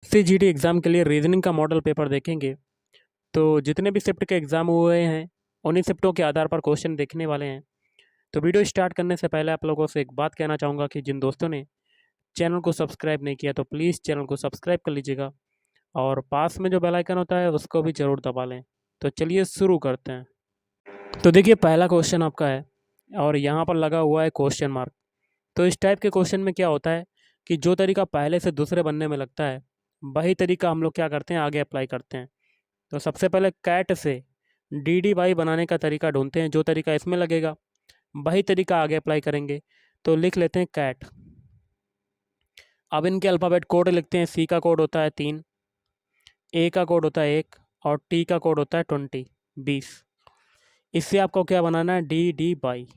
CGD exam के लिए reasoning का मॉडल पेपर देखेंगे। तो जितने भी शिफ्ट के एग्ज़ाम हुए हैं उन्हीं शिफ्टों के आधार पर क्वेश्चन देखने वाले हैं। तो वीडियो स्टार्ट करने से पहले आप लोगों से एक बात कहना चाहूँगा कि जिन दोस्तों ने चैनल को सब्सक्राइब नहीं किया तो प्लीज़ चैनल को सब्सक्राइब कर लीजिएगा और पास में जो बेल आइकन होता है उसको भी ज़रूर दबा लें। तो चलिए शुरू करते हैं। तो देखिए पहला क्वेश्चन आपका है और यहाँ पर लगा हुआ है क्वेश्चन मार्क। तो इस टाइप के क्वेश्चन में क्या होता है कि जो तरीका पहले से दूसरे बनने में लगता है वही तरीका हम लोग क्या करते हैं आगे अप्लाई करते हैं। तो सबसे पहले कैट से डी डी वाई बनाने का तरीका ढूंढते हैं, जो तरीका इसमें लगेगा वही तरीका आगे अप्लाई करेंगे। तो लिख लेते हैं कैट। अब इनके अल्फ़ाबेट कोड लिखते हैं। सी का कोड होता है 3, ए का कोड होता है 1 और टी का कोड होता है 20 20। इससे आपको क्या बनाना है डी डी वाई।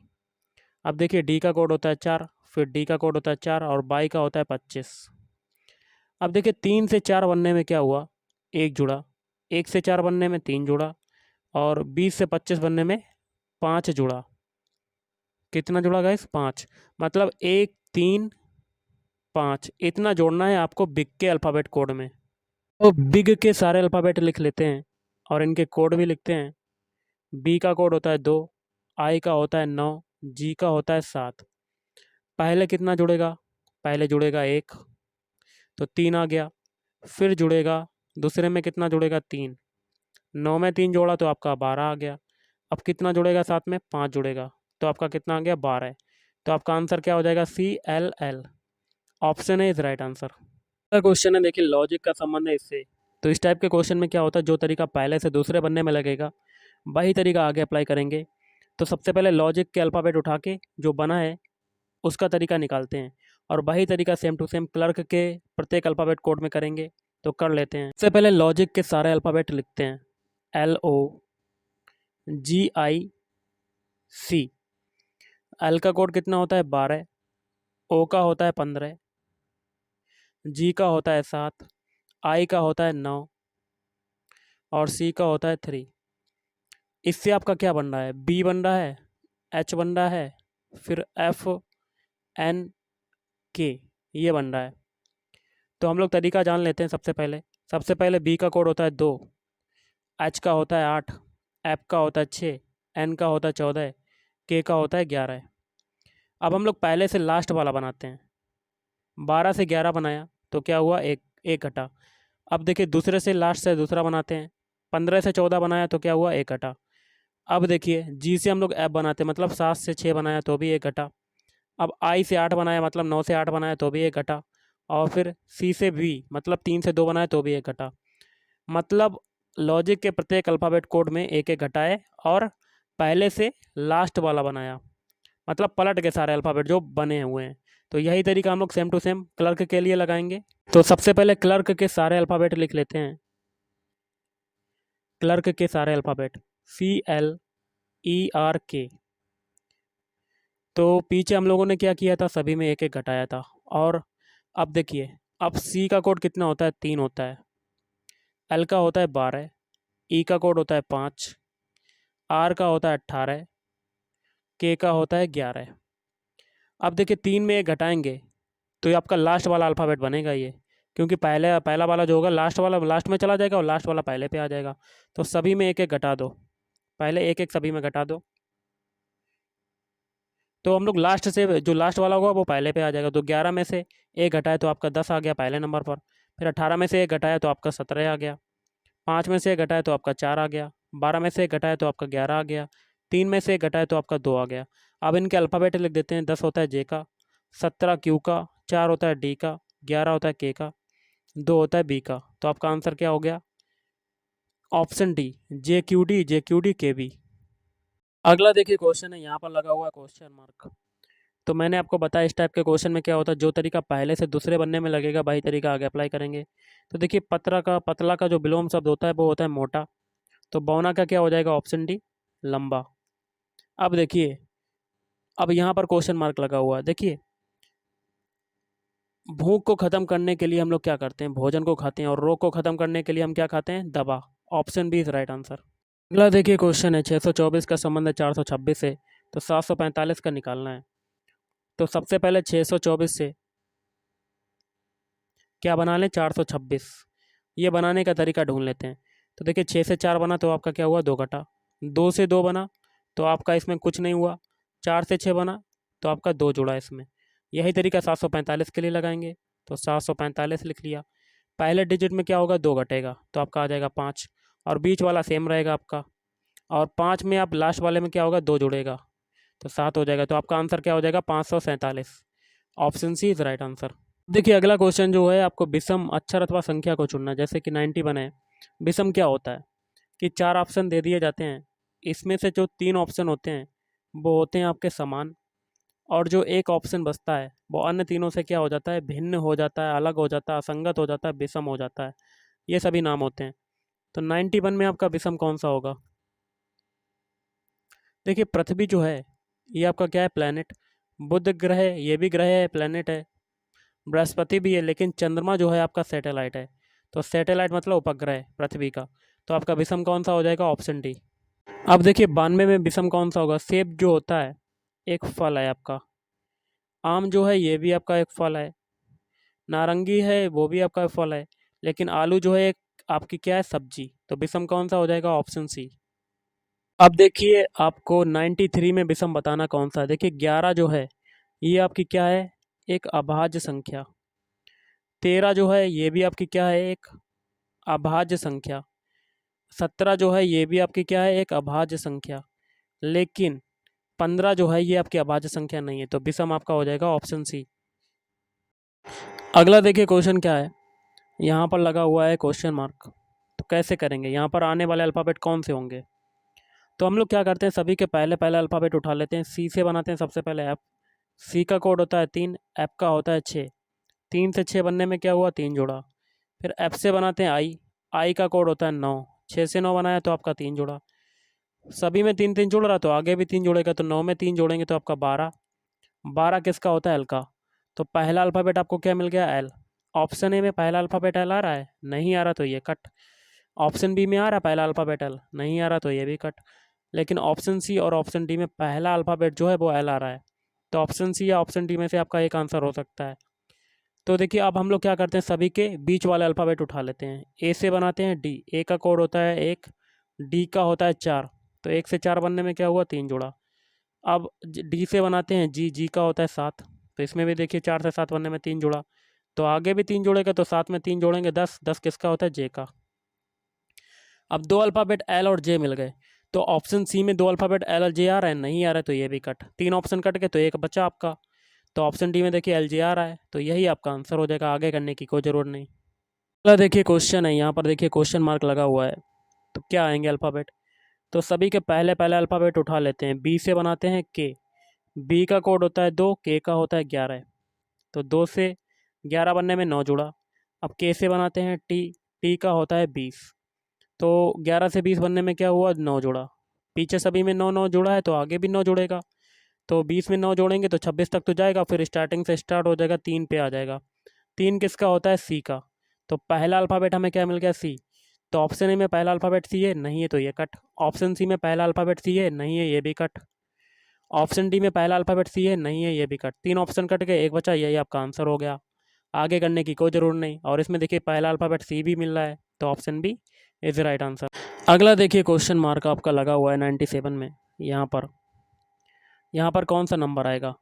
अब देखिए डी का कोड होता है 4, फिर डी का कोड होता है 4 और वाई का होता है 25। अब देखिए 3 से 4 बनने में क्या हुआ, 1 जुड़ा, 1 से 4 बनने में 3 जुड़ा और 20 से 25 बनने में 5 जुड़ा। कितना जुड़ा गाइस? 5। मतलब 1 3 5 इतना जोड़ना है आपको बिग के अल्फ़ाबेट कोड में। तो बिग के सारे अल्फ़ाबेट लिख लेते हैं और इनके कोड भी लिखते हैं। बी का कोड होता है 2, आई का होता है 9, जी का होता है 7। पहले कितना जुड़ेगा? पहले जुड़ेगा 1 तो 3 आ गया। फिर जुड़ेगा दूसरे में कितना जुड़ेगा? 3। 9 में 3 जोड़ा तो आपका 12 आ गया। अब कितना जुड़ेगा साथ में? 5 जुड़ेगा तो आपका कितना आ गया? 12। तो आपका आंसर क्या हो जाएगा? C L L. Option A is right answer. अगला क्वेश्चन है, देखिए लॉजिक का संबंध है इससे। तो इस टाइप के क्वेश्चन में क्या होता है, जो तरीका पहले से दूसरे बनने में लगेगा वही तरीका आगे अप्लाई करेंगे। तो सबसे पहले लॉजिक के अल्फ़ाबेट उठा के जो बना है उसका तरीका निकालते हैं और वही तरीका सेम टू सेम क्लर्क के प्रत्येक अल्फ़ाबेट कोड में करेंगे। तो कर लेते हैं। सबसे पहले लॉजिक के सारे अल्फ़ाबेट लिखते हैं। एल ओ जी आई सी। एल का कोड कितना होता है? 12। ओ का होता है 15। जी का होता है 7। आई का होता है 9 और सी का होता है 3। इससे आपका क्या बन रहा है? बी बन रहा है, एच बन रहा है, फिर एफ एन के ये बन रहा है। तो हम लोग तरीका जान लेते हैं। सबसे पहले बी का कोड होता है 2, एच का होता है 8, एफ का होता है 6, एन का होता है 14, के का होता है 11। अब हम लोग पहले से लास्ट वाला बनाते हैं। 12 से 11 बनाया तो क्या हुआ? एक एक घटा। अब देखिए दूसरे से लास्ट से दूसरा बनाते हैं। 15 से 14 बनाया तो क्या हुआ? एक घटा। अब देखिए जी से हम लोग एफ बनाते हैं, मतलब 7 से 6 बनाया तो भी एक घटा। अब आई से 8 बनाया, मतलब 9 से 8 बनाया तो भी एक घटा। और फिर सी से बी, मतलब 3 से 2 बनाया तो भी एक घटा। मतलब लॉजिक के प्रत्येक अल्फ़ाबेट कोड में एक एक घटाए और पहले से लास्ट वाला बनाया, मतलब पलट के सारे अल्फ़ाबेट जो बने हुए हैं। तो यही तरीका हम लोग सेम टू सेम क्लर्क के लिए लगाएंगे। तो सबसे पहले क्लर्क के सारे अल्फ़ाबेट लिख लेते हैं। क्लर्क के सारे अल्फ़ाबेट CLERK। तो पीछे हम लोगों ने क्या किया था? सभी में एक एक घटाया था। और अब देखिए, अब सी का कोड कितना होता है? 3 होता है। एल का होता है 12, ई का कोड होता है 5, आर का होता है 18, के का होता है 11। अब देखिए 3 में एक घटाएंगे तो ये आपका लास्ट वाला अल्फ़ाबेट बनेगा ये, क्योंकि पहले पहला वाला जो होगा लास्ट वाला लास्ट में चला जाएगा और लास्ट वाला पहले पे आ जाएगा। तो सभी में एक एक घटा दो, पहले एक एक सभी में घटा दो। तो हम लोग लास्ट से जो लास्ट वाला होगा वो पहले पे आ जाएगा। तो 11 में से एक घटाए तो आपका 10 आ गया पहले नंबर पर। फिर 18 में से एक घटाया तो आपका 17 आ गया। 5 में से एक घटाया तो आपका 4 आ गया। 12 में से एक घटाया तो आपका 11 आ गया। 3 में से एक घटाया तो आपका 2 आ गया। अब इनके अल्फ़ाबेट लिख देते हैं। 10 होता है जे का, 17 क्यू का, 4 होता है डी का, 11 होता है के का, 2 होता है बी का। तो आपका आंसर क्या हो गया? ऑप्शन डी, जे क्यू डी के बी। अगला देखिए क्वेश्चन है, यहाँ पर लगा हुआ है क्वेश्चन मार्क। तो मैंने आपको बताया इस टाइप के क्वेश्चन में क्या होता है, जो तरीका पहले से दूसरे बनने में लगेगा वही तरीका आगे अप्लाई करेंगे। तो देखिए पतला का जो विलोम शब्द होता है वो होता है मोटा। तो बौना का क्या हो जाएगा? ऑप्शन डी, लंबा। अब देखिए, अब यहाँ पर क्वेश्चन मार्क लगा हुआ है। देखिए भूख को ख़त्म करने के लिए हम लोग क्या करते हैं? भोजन को खाते हैं। और रोग को ख़त्म करने के लिए हम क्या खाते हैं? दवा। Option B is right answer. अगला देखिए क्वेश्चन है, 624 का संबंध है 426 से। तो 745 का निकालना है। तो सबसे पहले 624 से क्या बना लें, 426। ये बनाने का तरीका ढूंढ लेते हैं। तो देखिए 6 से 4 बना तो आपका क्या हुआ, 2 घटा। 2 से 2 बना तो आपका इसमें कुछ नहीं हुआ। 4 से 6 बना तो आपका 2 जुड़ा इसमें। यही तरीका 745 के लिए लगाएंगे। तो 745 लिख लिया। पहले डिजिट में क्या होगा, 2 घटेगा तो आपका आ जाएगा 5, और बीच वाला सेम रहेगा आपका। और 5 में आप लास्ट वाले में क्या होगा, 2 जुड़ेगा तो 7 हो जाएगा। तो आपका आंसर क्या हो जाएगा, 547। Option C is right answer. देखिए अगला क्वेश्चन जो है, आपको विषम अक्षर अथवा संख्या को चुनना है। जैसे कि 90 बने। विषम क्या होता है कि 4 ऑप्शन दे दिए जाते हैं, इसमें से जो 3 ऑप्शन होते हैं वो होते हैं आपके समान, और जो एक ऑप्शन बचता है वो अन्य तीनों से क्या हो जाता है, भिन्न हो जाता है, अलग हो जाता है, असंगत हो जाता है, विषम हो जाता है। ये सभी नाम होते हैं। तो 91 में आपका विषम कौन सा होगा। देखिए पृथ्वी जो है ये आपका क्या है, प्लैनेट। बुध ग्रह है, ये भी ग्रह है, प्लैनेट है। बृहस्पति भी है, लेकिन चंद्रमा जो है आपका सैटेलाइट है। तो सैटेलाइट मतलब उपग्रह है पृथ्वी का। तो आपका विषम कौन सा हो जाएगा, ऑप्शन डी। अब देखिए 92 में विषम कौन सा होगा। सेब जो होता है एक फल है आपका। आम जो है ये भी आपका एक फल है। नारंगी है वो भी आपका फल है। लेकिन आलू जो है एक आपकी क्या है, सब्जी। तो विषम कौन सा हो जाएगा, ऑप्शन सी। अब देखिए आपको 93 में विषम बताना कौन सा है। देखिए 11 जो है ये आपकी क्या है, एक अभाज्य संख्या। 13 जो है ये भी आपकी क्या है, एक अभाज्य संख्या। 17 जो है ये भी आपकी क्या है, एक अभाज्य संख्या। लेकिन 15 जो है ये आपकी अभाज्य संख्या नहीं है। तो विषम आपका हो जाएगा ऑप्शन सी। अगला देखिए क्वेश्चन क्या है, यहाँ पर लगा हुआ है क्वेश्चन मार्क। तो कैसे करेंगे, यहाँ पर आने वाले अल्फ़ाबेट कौन से होंगे। तो हम लोग क्या करते हैं, सभी के पहले पहले अल्फ़ाबेट उठा लेते हैं। सी से बनाते हैं सबसे पहले एफ। सी का कोड होता है 3, एफ का होता है 6। 3 से 6 बनने में क्या हुआ, 3 जोड़ा। फिर एफ से बनाते हैं आई। आई का कोड होता है 9। 6 से 9 बनाया तो आपका 3 जोड़ा। सभी में 3 3 जुड़ रहा तो आगे भी 3 जोड़ेगा, तो 9 में 3 जोड़ेंगे तो आपका 12। 12 किसका होता है, एल का। तो पहला अल्फ़ाबेट आपको क्या मिल गया, एल। ऑप्शन ए में पहला अल्फ़ाबेट एल आ रहा है, नहीं आ रहा तो ये कट। ऑप्शन बी में आ रहा है पहला अल्फ़ाबेट एल, नहीं आ रहा तो ये भी कट। लेकिन ऑप्शन सी और ऑप्शन डी में पहला अल्फ़ाबेट जो है वो एल आ रहा है। तो ऑप्शन सी या ऑप्शन डी में से आपका एक आंसर हो सकता है। तो देखिए अब हम लोग क्या करते हैं, सभी के बीच वाले अल्फ़ाबेट उठा लेते हैं। ए से बनाते हैं डी। ए का कोड होता है 1, डी का होता है 4। तो 1 से 4 बनने में क्या हुआ, 3 जोड़ा। अब डी से बनाते हैं जी। जी का होता है 7। तो इसमें भी देखिए 4 से 7 बनने में 3 जोड़ा। तो आगे भी 3 जोड़ेगा तो 7 में 3 जोड़ेंगे 10। 10 किसका होता है, जे का। अब 2 अल्फ़ाबेट एल और जे मिल गए। तो ऑप्शन सी में 2 अल्फ़ाबेट एल और जे आ रहा है, नहीं आ रहा है तो ये भी कट। 3 ऑप्शन कट गए तो एक बचा आपका। तो ऑप्शन डी में देखिए एल जे आ रहा है, तो यही आपका आंसर हो जाएगा, आगे करने की कोई ज़रूरत नहीं। अगला देखिए क्वेश्चन है, यहाँ पर देखिए क्वेश्चन मार्क लगा हुआ है। तो क्या आएंगे अल्फ़ाबेट। तो सभी के पहले पहले अल्फ़ाबेट उठा लेते हैं। बी से बनाते हैं के। बी का कोड होता है 2, के का होता है 11। तो 2 से 11 बनने में 9 जुड़ा। अब के से बनाते हैं टी। टी का होता है 20। तो 11 से 20 बनने में क्या हुआ, 9 जुड़ा। पीछे सभी में 9 9 जुड़ा है तो आगे भी 9 जुड़ेगा। तो 20 में 9 जोड़ेंगे तो 26 तक तो जाएगा, फिर स्टार्टिंग से स्टार्ट हो जाएगा, 3 पे आ जाएगा। 3 किसका होता है, सी का। तो पहला अल्फ़ाबेट हमें क्या मिल गया, सी। तो ऑप्शन ए में पहला अल्फ़ाबेट सी है, नहीं है तो ये कट। ऑप्शन सी में पहला अल्फ़ाबेट सी है, नहीं है, ये भी कट। ऑप्शन डी में पहला अल्फ़ाबेट सी है, नहीं है, ये भी कट। 3 ऑप्शन कट गए, एक बचा, यही आपका आंसर हो गया। आगे करने की कोई ज़रूरत नहीं। और इसमें देखिए पहला अल्फ़ाबेट सी भी मिल रहा है, तो option B is right answer. अगला देखिए क्वेश्चन मार्क आपका लगा हुआ है 97 में। यहाँ पर कौन सा नंबर आएगा।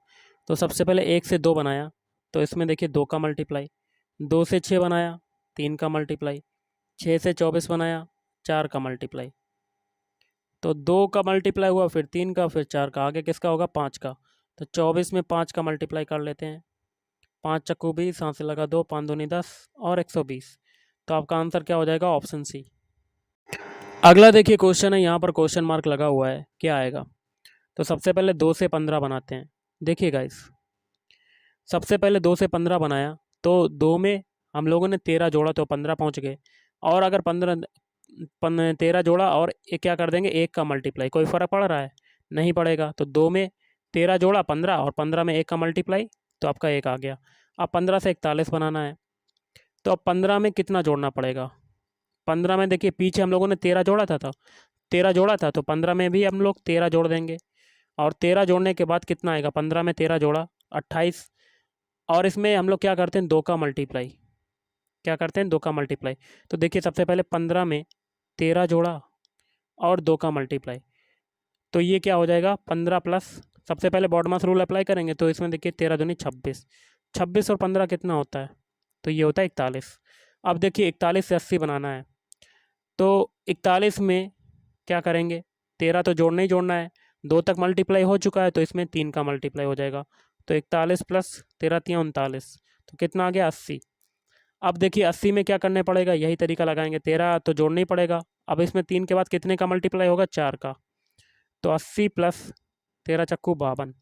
तो सबसे पहले 1 से 2 बनाया, तो इसमें देखिए 2 का मल्टीप्लाई। 2 से 6 बनाया, 3 का मल्टीप्लाई। 6 से 24 बनाया, 4 का मल्टीप्लाई। तो 2 का मल्टीप्लाई हुआ, फिर 3 का, फिर 4 का, आगे किसका होगा, 5 का। तो 24 में 5 का मल्टीप्लाई कर लेते हैं। 5 चक्कू 20, यहाँ से लगा 2, 5 दूनी 10 और 120। तो आपका आंसर क्या हो जाएगा, ऑप्शन सी। अगला देखिए क्वेश्चन है, यहाँ पर क्वेश्चन मार्क लगा हुआ है, क्या आएगा। तो सबसे पहले 2 से 15 बनाते हैं। देखिए गाइस, सबसे पहले 2 से 15 बनाया, तो 2 में हम लोगों ने 13 जोड़ा तो 15 पहुंच गए। और अगर 13 जोड़ा और एक क्या कर देंगे, 1 का मल्टीप्लाई, कोई फ़र्क पड़ रहा है, नहीं पड़ेगा। तो 2 में 13 जोड़ा 15 और 15 में 1 का मल्टीप्लाई, तो आपका 1 आ गया। अब 15 से 41 बनाना है, तो अब 15 में कितना जोड़ना पड़ेगा। 15 में देखिए पीछे हम लोगों ने 13 जोड़ा था 13 जोड़ा था, तो 15 में भी हम लोग 13 जोड़ देंगे। और 13 जोड़ने के बाद कितना आएगा, 15 में 13 जोड़ा 28। और इसमें हम लोग क्या करते हैं, 2 का मल्टीप्लाई। क्या करते हैं 2 का मल्टीप्लाई। तो देखिए सबसे पहले 15 में 13 जोड़ा और 2 का मल्टीप्लाई, तो ये क्या हो जाएगा 15 प्लस, सबसे पहले बॉडमास रूल अप्लाई करेंगे तो इसमें देखिए 13 दूनी 26, 26 और 15 कितना होता है, तो ये होता है 41। अब देखिए 41 से 80 बनाना है, तो 41 में क्या करेंगे, 13 तो जोड़ना ही जोड़ना है, 2 तक मल्टीप्लाई हो चुका है तो इसमें 3 का मल्टीप्लाई हो जाएगा, तो 41 प्लस 13 तियां 39, तो कितना आ गया 80। अब देखिए 80 में क्या करने पड़ेगा, यही तरीका लगाएंगे, 13 तो जोड़ना ही पड़ेगा, अब इसमें 3 के बाद कितने का मल्टीप्लाई होगा 4 का, तो 80 प्लस 13 चक्कू 52,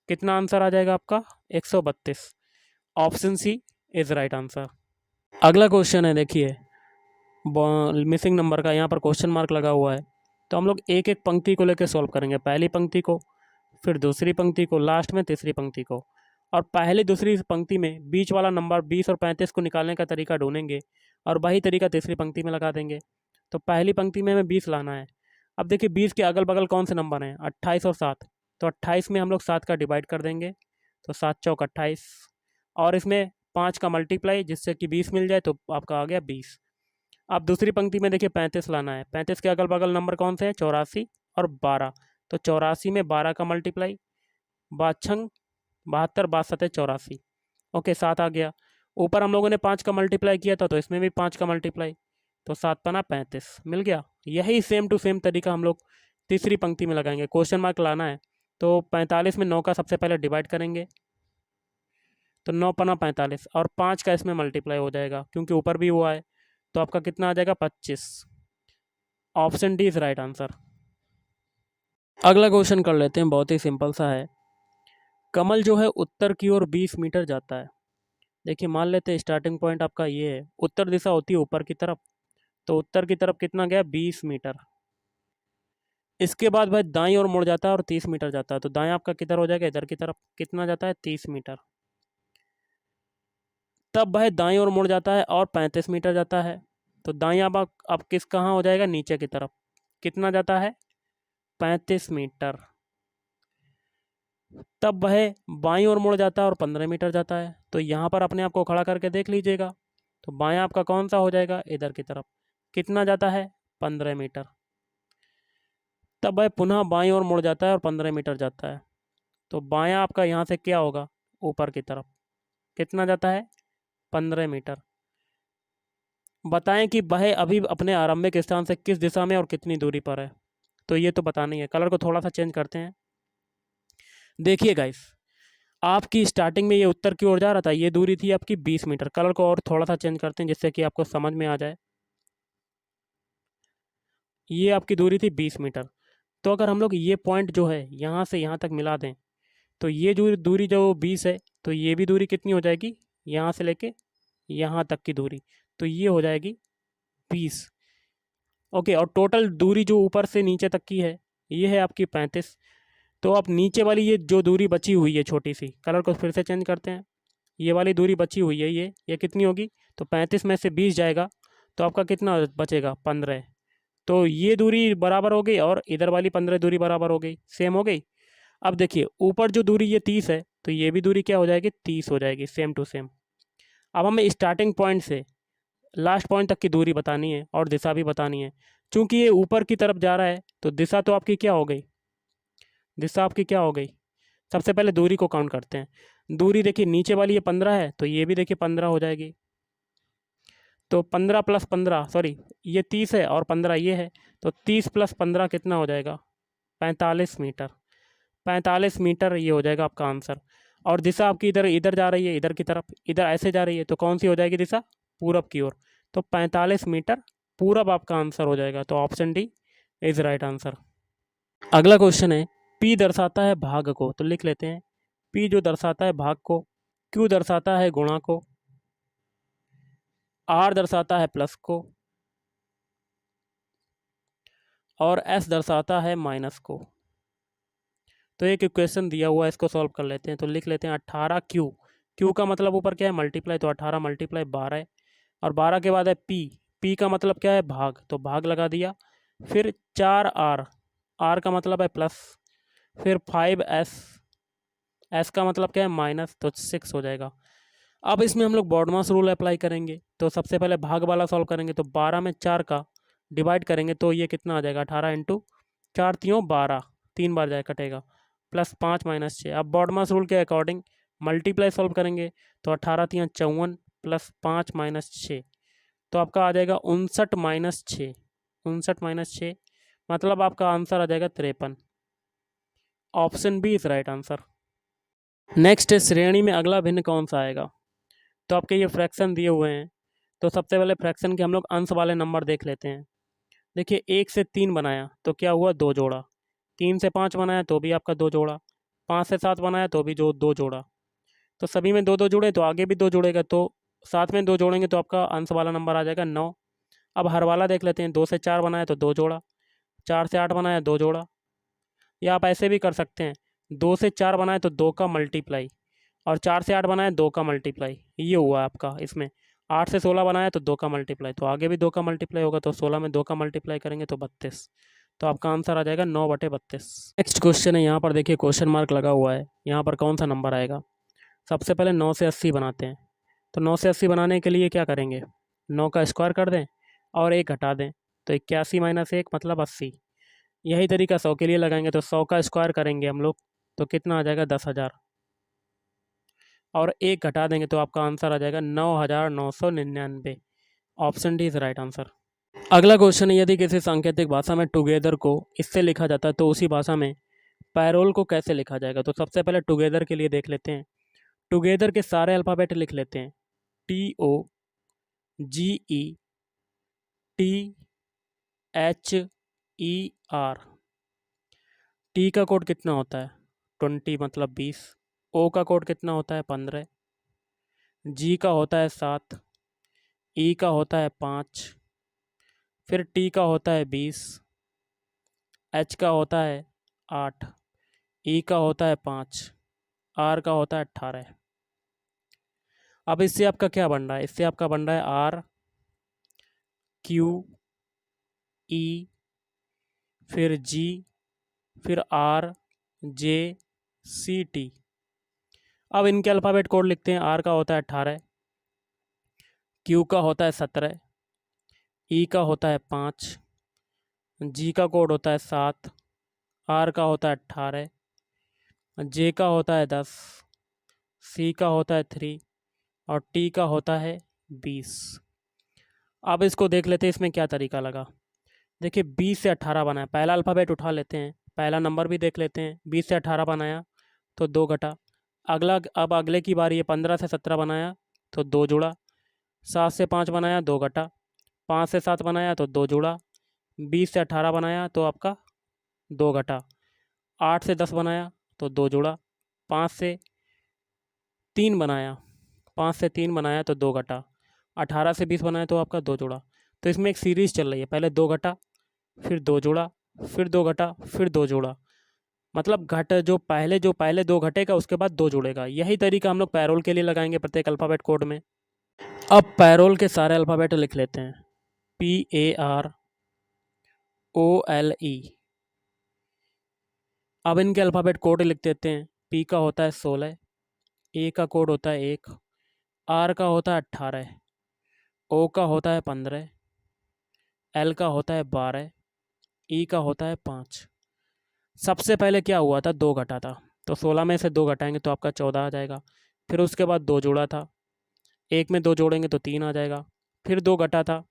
कितना आंसर आ जाएगा आपका 132। Option C is right answer. अगला क्वेश्चन है देखिए मिसिंग नंबर का, यहाँ पर क्वेश्चन मार्क लगा हुआ है, तो हम लोग एक एक पंक्ति को लेकर सॉल्व करेंगे, पहली पंक्ति को, फिर दूसरी पंक्ति को, लास्ट में तीसरी पंक्ति को, और पहली दूसरी पंक्ति में बीच वाला नंबर 20 और 35 को निकालने का तरीका ढूंढेंगे और वही तरीका तीसरी पंक्ति में लगा देंगे। तो पहली पंक्ति में हमें 20 लाना है। अब देखिए 20 के अगल बगल कौन से नंबर हैं, 28 और 7, तो 28 में हम लोग 7 का डिवाइड कर देंगे, तो 7 चौक 28, और इसमें 5 का मल्टीप्लाई जिससे कि 20 मिल जाए, तो आपका आ गया 20। अब दूसरी पंक्ति में देखिए 35 लाना है, 35 के अगल बगल नंबर कौन से हैं, 84 और 12, तो 84 में 12 का मल्टीप्लाई, 52 72 62 84, ओके 7 आ गया। ऊपर हम लोगों ने 5 का मल्टीप्लाई किया था तो इसमें भी 5 का मल्टीप्लाई, तो 7 पना 35 मिल गया। यही सेम टू सेम तरीका हम लोग तीसरी पंक्ति में लगाएंगे, क्वेश्चन मार्क लाना है, तो 45 में 9 का सबसे पहले डिवाइड करेंगे, तो 9 पना 45, और 5 का इसमें मल्टीप्लाई हो जाएगा क्योंकि ऊपर भी हुआ है, तो आपका कितना आ जाएगा 25। Option D is right answer. अगला क्वेश्चन कर लेते हैं, बहुत ही सिंपल सा है। कमल जो है उत्तर की ओर 20 मीटर जाता है। देखिए मान लेते हैं स्टार्टिंग पॉइंट आपका ये है, उत्तर दिशा होती है ऊपर की तरफ, तो उत्तर की तरफ कितना गया 20 मीटर। इसके बाद भाई दाईं ओर मुड़ जाता है और 30 मीटर जाता है, तो दाएं आपका किधर हो जाएगा, इधर की तरफ, कितना जाता है 30 मीटर। तब भाई दाईं ओर मुड़ जाता है और 35 मीटर जाता है, तो दाएं अब किस कहाँ हो जाएगा, नीचे की तरफ, कितना जाता है 35 मीटर। तब वह बाईं ओर मुड़ जाता है और 15 मीटर जाता है, तो यहाँ पर अपने आप को खड़ा करके देख लीजिएगा, तो बायां आपका कौन सा हो जाएगा, इधर की तरफ, कितना जाता है 15 मीटर। तब वह पुनः बाईं ओर मुड़ जाता है और 15 मीटर जाता है, तो बायां आपका यहाँ से क्या होगा, ऊपर की तरफ, कितना जाता है 15 मीटर। बताएं कि वह अभी अपने आरंभिक स्थान से किस दिशा में और कितनी दूरी पर है, तो ये तो बताना ही है। कलर को थोड़ा सा चेंज करते हैं, देखिए गाइस आपकी स्टार्टिंग में ये उत्तर की ओर जा रहा था, ये दूरी थी आपकी 20 मीटर। कलर को और थोड़ा सा चेंज करते हैं जिससे कि आपको समझ में आ जाए, ये आपकी दूरी थी 20 मीटर। तो अगर हम लोग ये पॉइंट जो है यहाँ से यहाँ तक मिला दें, तो ये जो दूरी जो 20 है, तो ये भी दूरी कितनी हो जाएगी, यहाँ से लेके यहाँ तक की दूरी, तो ये हो जाएगी 20, ओके। और टोटल दूरी जो ऊपर से नीचे तक की है, ये है आपकी 35। तो आप नीचे वाली ये जो दूरी बची हुई है छोटी सी, कलर को फिर से चेंज करते हैं, ये वाली दूरी बची हुई है, ये कितनी होगी, तो 35 में से 20 जाएगा, तो आपका कितना बचेगा 15। तो ये दूरी बराबर हो गई और इधर वाली 15 दूरी बराबर हो गई, सेम हो गई। अब देखिए ऊपर जो दूरी ये 30 है, तो ये भी दूरी क्या हो जाएगी 30 हो जाएगी, सेम टू सेम। अब हमें स्टार्टिंग पॉइंट से लास्ट पॉइंट तक की दूरी बतानी है और दिशा भी बतानी है। चूंकि ये ऊपर की तरफ जा रहा है तो दिशा तो आपकी क्या हो गई, दिशा आपकी क्या हो गई, सबसे पहले दूरी को काउंट करते हैं। दूरी देखिए नीचे वाली ये 15 है, तो ये भी देखिए 15 हो जाएगी, तो 15 प्लस 15 सॉरी ये 30 है और 15 ये है, तो 30 प्लस 15 कितना हो जाएगा 45 मीटर। 45 मीटर ये हो जाएगा आपका आंसर। और दिशा आपकी इधर इधर जा रही है, इधर की तरफ, इधर ऐसे जा रही है, तो कौन सी हो जाएगी दिशा, पूरब की ओर, तो 45 मीटर पूरब आपका आंसर हो जाएगा, तो option D is right answer. अगला क्वेश्चन है, पी दर्शाता है भाग को, तो लिख लेते हैं पी जो दर्शाता है भाग को, क्यू दर्शाता है गुणा को, आर दर्शाता है प्लस को, और एस दर्शाता है माइनस को। तो एक इक्वेशन दिया हुआ है, इसको सॉल्व कर लेते हैं। तो लिख लेते हैं 18 क्यू, क्यू का मतलब ऊपर क्या है मल्टीप्लाई, तो 18 मल्टीप्लाई 12 है, और 12 के बाद है पी, पी का मतलब क्या है भाग, तो भाग लगा दिया। फिर 4 आर, आर का मतलब है प्लस, फिर 5 एस, एस का मतलब क्या है माइनस, तो 6 हो जाएगा। अब इसमें हम लोग बॉडमास रूल अप्लाई करेंगे। तो सबसे पहले भाग वाला सॉल्व करेंगे, तो 12 में 4 का डिवाइड करेंगे तो ये कितना आ जाएगा, 18 इंटू 4 तियों 12, 3 बार जाए कटेगा, प्लस 5 माइनस 6। अब बॉडमास रूल के अकॉर्डिंग मल्टीप्लाई सॉल्व करेंगे, तो 18 तियाँ 54 प्लस 5 माइनस 6, तो आपका आ जाएगा 59 माइनस 6, 59 माइनस 6, मतलब आपका आंसर आ जाएगा 53। Option B is right answer. Next श्रेणी में अगला भिन्न कौन सा आएगा। तो आपके ये फ्रैक्शन दिए हुए हैं, तो सबसे पहले फ्रैक्शन के हम लोग अंश वाले नंबर देख लेते हैं। देखिए 1 से 3 बनाया तो क्या हुआ, 2 जोड़ा। 3 से 5 बनाया तो भी आपका 2 जोड़ा। 5 से 7 बनाया तो भी जो 2 जोड़ा। तो सभी में 2 2 जुड़े तो आगे भी 2 जुड़ेगा, तो 7 में 2 जोड़ेंगे तो आपका अंश वाला नंबर आ जाएगा 9। अब हर वाला देख लेते हैं। 2 से 4 बनाया तो 2 जोड़ा। 4 से 8 बनाया 2 जोड़ा। या आप ऐसे भी कर सकते हैं, 2 से 4 बनाए तो 2 का मल्टीप्लाई, और 4 से 8 बनाए 2 का मल्टीप्लाई, ये हुआ आपका इसमें। 8 से 16 बनाया तो 2 का मल्टीप्लाई, तो आगे भी 2 का मल्टीप्लाई होगा, तो 16 में 2 का मल्टीप्लाई करेंगे तो 32। तो आपका आंसर आ जाएगा 9/32। नेक्स्ट क्वेश्चन है, यहाँ पर देखिए क्वेश्चन मार्क लगा हुआ है, यहाँ पर कौन सा नंबर आएगा। सबसे पहले 9 से 80 बनाते हैं। तो 9 से 80 बनाने के लिए क्या करेंगे, 9 का स्क्वायर कर दें और 1 घटा दें, तो 81 माइनस 1 मतलब 80। यही तरीका 100 के लिए लगाएंगे, तो 100 का स्क्वायर करेंगे हम लोग तो कितना आ जाएगा, 10,000, और 1 घटा देंगे तो आपका आंसर आ जाएगा 9,999। Option D is right answer. अगला क्वेश्चन है, यदि किसी सांकेतिक भाषा में टुगेदर को इससे लिखा जाता है तो उसी भाषा में पैरोल को कैसे लिखा जाएगा। तो सबसे पहले टुगेदर के लिए देख लेते हैं। टुगेदर के सारे अल्फ़ाबेट लिख लेते हैं, TOGETHER। टी का कोड कितना होता है, 20 मतलब 20। ओ का कोड कितना होता है, 15। जी का होता है 7। ई का होता है 5। फिर टी का होता है 20। एच का होता है 8। ई का होता है 5। आर का होता है 18। अब इससे आपका क्या बन रहा है, इससे आपका बन रहा है आर क्यू ई, फिर जी, फिर आर जे सी टी। अब इनके अल्फ़ाबेट कोड लिखते हैं। आर का होता है 18, क्यू का होता है 17, ई का होता है 5, जी का कोड होता है 7, आर का होता है 18, जे का होता है 10, सी का होता है 3, और टी का होता है 20। अब इसको देख लेते हैं इसमें क्या तरीका लगा। देखिए 20 से 18 बनाया, पहला अल्फ़ाबेट उठा लेते हैं, पहला नंबर भी देख लेते हैं। 20 से 18 बनाया तो 2 घटा। अगला, अब अगले की बारी है। 15 से 17 बनाया तो 2 जुड़ा। 7 से 5 बनाया 2 घटा। 5 से 7 बनाया तो 2 जुड़ा। 20 से 18 बनाया तो आपका 2 घटा। 8 से 10 बनाया तो 2 जुड़ा। 5 से 3 बनाया, 5 से 3 बनाया तो 2 घटा। 18 से 20 बनाया तो आपका 2 जुड़ा। तो इसमें एक सीरीज़ चल रही है, पहले 2 घटा, फिर 2 जुड़ा, फिर 2 घटा, फिर 2 जुड़ा। मतलब घट जो पहले 2 घटेगा उसके बाद 2 जुड़ेगा। यही तरीका हम लोग पैरोल के लिए लगाएंगे प्रत्येक अल्फ़ाबेट कोड में। अब पैरोल के सारे अल्फ़ाबेट लिख लेते हैं। PAROLE। अब इनके अल्फ़ाबेट कोड लिख देते हैं। पी का होता है 16, ए का कोड होता है 1, आर का होता है 18, ओ का होता है 15, एल का होता है 12, ई का होता है 5। सबसे पहले क्या हुआ था, 2 घटा था, तो 16 में से 2 घटाएंगे तो आपका 14 आ जाएगा। फिर उसके बाद 2 जोड़ा था, 1 में 2 जोड़ेंगे तो 3 आ जाएगा। फिर 2 घटा था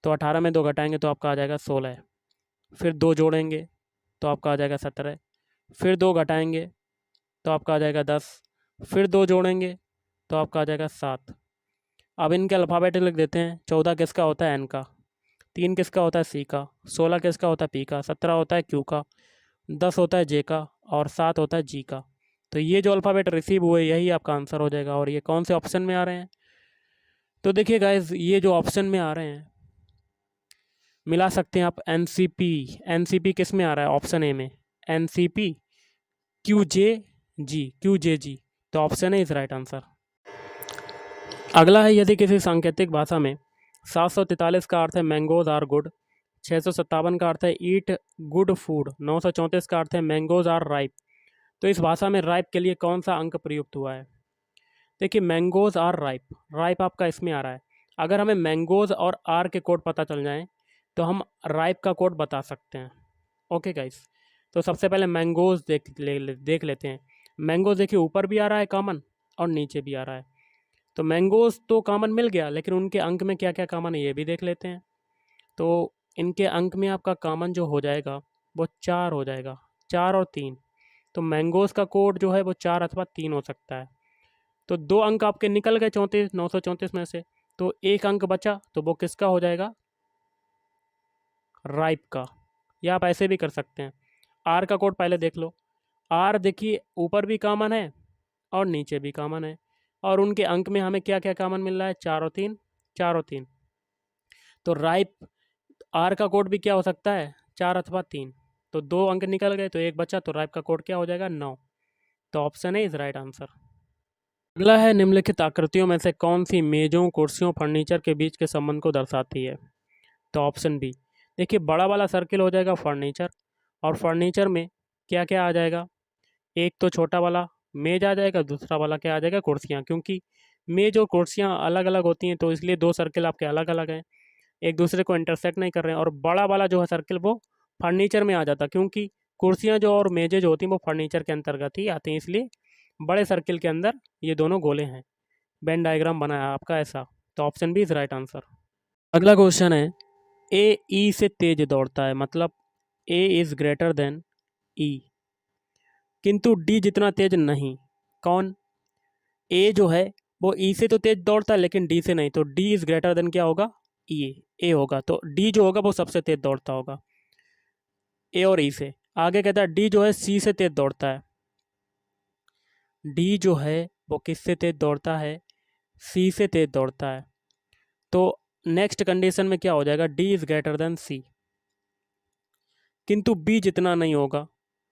तो 18 में 2 घटाएंगे तो आपका आ जाएगा 16। फिर 2 जोड़ेंगे तो आपका आ जाएगा 17। फिर 2 घटाएंगे तो आपका आ जाएगा 10। फिर 2 जोड़ेंगे तो आपका आ जाएगा 7। अब इनके अल्फ़ाबेट लिख देते हैं। 14 किसका होता है, एन का। 3 किसका होता है, सी का। 16 किसका होता है, पी का। 17 होता है, क्यू का। 10 होता है, जे का। और 7 होता है, जी का। तो ये जो अल्फ़ाबेट रिसीव हुए यही आपका आंसर हो जाएगा। और ये कौन से ऑप्शन में आ रहे हैं, तो देखिए गाइज, ये जो ऑप्शन में आ रहे हैं मिला सकते हैं आप। एनसीपी, एनसीपी किस में आ रहा है, ऑप्शन ए में। एनसीपी QJG, तो option A is right answer. अगला है, यदि किसी सांकेतिक भाषा में 743 का अर्थ है मैंगोज आर गुड, 657 का अर्थ है ईट गुड फूड, 934 का अर्थ है मैंगोज आर राइप, तो इस भाषा में राइप के लिए कौन सा अंक प्रयुक्त हुआ है। देखिए मैंगोज़ आर राइप, राइप आपका इसमें आ रहा है। अगर हमें मैंगोज़ और आर के कोड पता चल जाएँ तो हम राइप का कोड बता सकते हैं। ओके गाइस, तो सबसे पहले मैंगोज़ देख लेते हैं। मैंगोज़ देखिए ऊपर भी आ रहा है कॉमन और नीचे भी आ रहा है। तो मैंगोज़ तो कॉमन मिल गया, लेकिन उनके अंक में क्या क्या कॉमन है ये भी देख लेते हैं। तो इनके अंक में आपका कॉमन जो हो जाएगा वो 4 हो जाएगा, 4 और 3। तो मैंगोज़ का कोड जो है वो 4 अथवा 3 हो सकता है। तो 2 अंक आपके निकल गए 934 में से। तो 1 अंक बचा, तो वो किसका हो जाएगा? राइप का। या आप ऐसे भी कर सकते हैं। आर का कोड पहले देख लो। आर देखिए ऊपर भी कॉमन है और नीचे भी कॉमन है, और उनके अंक में हमें क्या क्या कॉमन मिल रहा है? 4 और 3, 4 और 3। तो राइप आर का कोड भी क्या हो सकता है? 4 अथवा 3। तो 2 अंक निकल गए, तो 1 बचा, तो राइप का कोड क्या हो जाएगा? 9। तो option A is right answer. अगला है, निम्नलिखित आकृतियों में से कौन सी मेजों, कुर्सियों, फर्नीचर के बीच के संबंध को दर्शाती है? तो ऑप्शन बी। देखिए बड़ा वाला सर्किल हो जाएगा फर्नीचर, और फर्नीचर में क्या क्या आ जाएगा? एक तो छोटा वाला मेज आ जाएगा, दूसरा वाला क्या आ जाएगा? कुर्सियाँ। क्योंकि मेज और कुर्सियाँ अलग अलग होती हैं, तो इसलिए 2 सर्किल आपके अलग अलग हैं, एक दूसरे को इंटरसेक्ट नहीं कर रहे हैं। और बड़ा वाला जो है सर्किल वो फर्नीचर में आ जाता, क्योंकि कुर्सियाँ जो और मेजें जो होती हैं वो फर्नीचर के अंतर्गत ही आती हैं, इसलिए बड़े सर्किल के अंदर ये दोनों गोले हैं। वेन डायग्राम बनाया आपका ऐसा। तो option B is right answer. अगला क्वेश्चन है, ए ई से तेज दौड़ता है, मतलब A is greater than E, किंतु डी जितना तेज नहीं। कौन? ए जो है वो ई से तो तेज दौड़ता है, लेकिन डी से नहीं। तो डी इज ग्रेटर देन क्या होगा? ए होगा। तो डी जो होगा वो सबसे तेज दौड़ता होगा ए और ई से। आगे कहता है डी जो है सी से तेज दौड़ता है। डी जो है वो किससे तेज दौड़ता है? सी से तेज दौड़ता है। तो नेक्स्ट कंडीशन में क्या हो जाएगा? डी इज ग्रेटर देन सी, किंतु बी जितना नहीं होगा,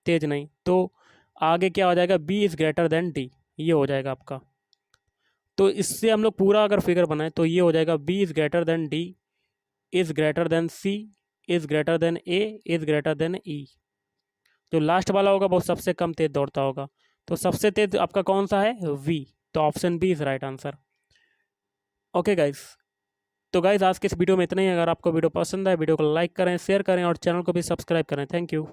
तेज नहीं। तो आगे क्या हो जाएगा? B is greater than D, ये हो जाएगा आपका। तो इससे हम लोग पूरा अगर फिगर बनाए तो ये हो जाएगा B is greater than D, is greater than C, is greater than A, is greater than E. जो लास्ट वाला होगा वो सबसे कम तेज दौड़ता होगा। तो सबसे तेज आपका कौन सा है? वी। तो option B is right answer. Okay guys, तो गाइस आज के इस वीडियो में इतना ही। अगर आपको वीडियो पसंद है, वीडियो को लाइक करें, शेयर करें और चैनल को भी सब्सक्राइब करें। Thank you.